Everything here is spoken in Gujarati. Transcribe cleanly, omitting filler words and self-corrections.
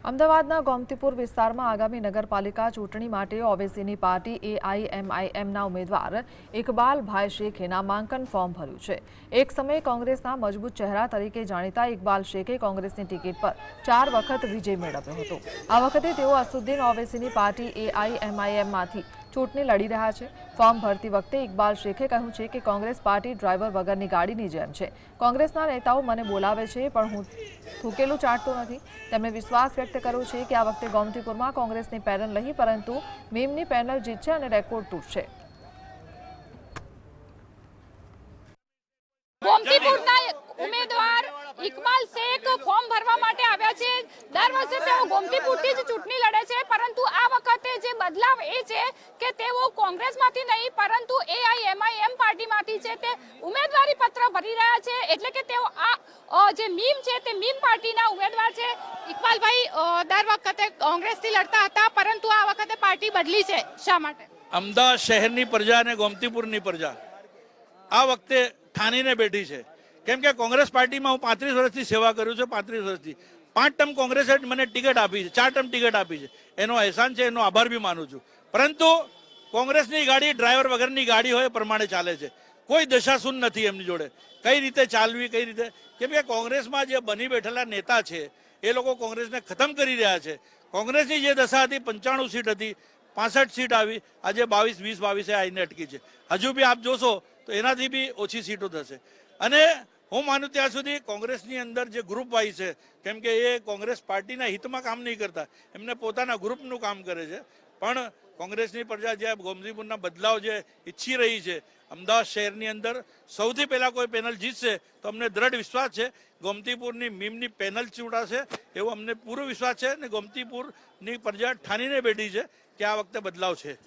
અમદાવાદના ગોમતીપુર વિસ્તારમાં આગામી નગરપાલિકા ચૂંટણી માટે ઓવેસીની પાર્ટી એઆઈએમઆઈએમના ઉમેદવાર ઇકબાલભાઈ શેખે નામાંકન ફોર્મ ભર્યું છે। એક સમયે કોંગ્રેસના મજબૂત ચહેરા તરીકે જાણીતા ઇકબાલ શેખે કોંગ્રેસની ટિકિટ પર 4 વખત વિજય મેળવ્યો હતો। આ વખતે તેઓ અસદુદ્દીન ઓવેસીની પાર્ટી એઆઈએમઆઈએમમાંથી ચૂંટણી લડી રહ્યા છે। ફોર્મ ભરતી વખતે ઇકબાલ શેખે કહ્યું છે કે કોંગ્રેસ પાર્ટી ડ્રાઈવર વગરની ગાડીની જેમ છે। કોંગ્રેસના નેતાઓ મને બોલાવે છે પણ હું થૂકેલું ચાટતો નથી। તેમણે વિશ્વાસ વ્યક્ત કર્યો છે કે આ વખતે ગોમતીપુરમાં કોંગ્રેસની પેનલ નહીં પરંતુ મીમની પેનલ જીતશે અને રેકોર્ડ તૂટશે। ગોમતીપુરના ઉમેદવાર ઇકબાલ શેખ ફોર્મ ભરવા માટે આવ્યા છે। દર વર્ષે તેઓ ગોમતીપુરથી જ ચૂંટણી લડે છે, પરંતુ આ વખતે જે બદલાવ એ છે કે તેઓ કોંગ્રેસમાંથી નહીં પરંતુ એઆઈએમઆઈએમ પાર્ટીમાંથી છે। તે ઉમેદવારી પત્ર ભરી રહ્યા છે, એટલે કે તેઓ આ જે મીમ છે તે મીમ પાર્ટીના ઉમેદવાર છે। ઇકબાલભાઈ દર વખતે કોંગ્રેસથી લડતા હતા, પરંતુ આ વખતે પાર્ટી બદલી છે, શા માટે? અમદાવાદ શહેરની પ્રજા અને ગોમતીપુરની પ્રજા આ વખતે ઠાનીને બેઠી છે, કેમ કે કોંગ્રેસ પાર્ટીમાં હું 35 વર્ષથી સેવા કરું છું। 35 વર્ષથી 5 ટર્મ કોંગ્રેસે મને ટિકિટ આપી છે, 4 ટર્મ ટિકિટ આપી છે, એનો અહેસાન છે, એનો આભાર બી માનું છું। પરંતુ કોંગ્રેસની ગાડી ડ્રાઈવર વગરની ગાડી હોય પ્રમાણે ચાલે છે, કોઈ દશાસૂન નથી એમની જોડે। કઈ રીતે ચાલવી, કઈ રીતે, કેમ કે કોંગ્રેસમાં જે બની બેઠેલા નેતા છે એ લોકો કોંગ્રેસને ખતમ કરી રહ્યા છે। કોંગ્રેસની જે દશા હતી 95 સીટ હતી, 65 સીટ આવી, આજે 22 22 આવીને અટકી છે। હજુ બી આપ જોશો તો એનાથી બી ઓછી સીટો થશે। અને હું માનું ત્યાં સુધી કોંગ્રેસની અંદર જે ગ્રુપ વાઇઝ છે, કેમ કે એ કોંગ્રેસ પાર્ટીના હિતમાં કામ નહીં કરતા, એમને પોતાના ગ્રુપનું કામ કરે છે। પણ કોંગ્રેસની પ્રજા જે ગોમતીપુરના બદલાવ જે ઈચ્છી રહી છે, અમદાવાદ શહેરની અંદર સૌથી પહેલા કોઈ પેનલ જીતશે તો અમને દ્રઢ વિશ્વાસ છે ગોમતીપુરની મીમની પેનલ ચૂંટાશે, એવો અમને પૂરો વિશ્વાસ છે। અને ગોમતીપુરની પ્રજા ઠાનીને બેઠી છે કે આ વખતે બદલાવ છે।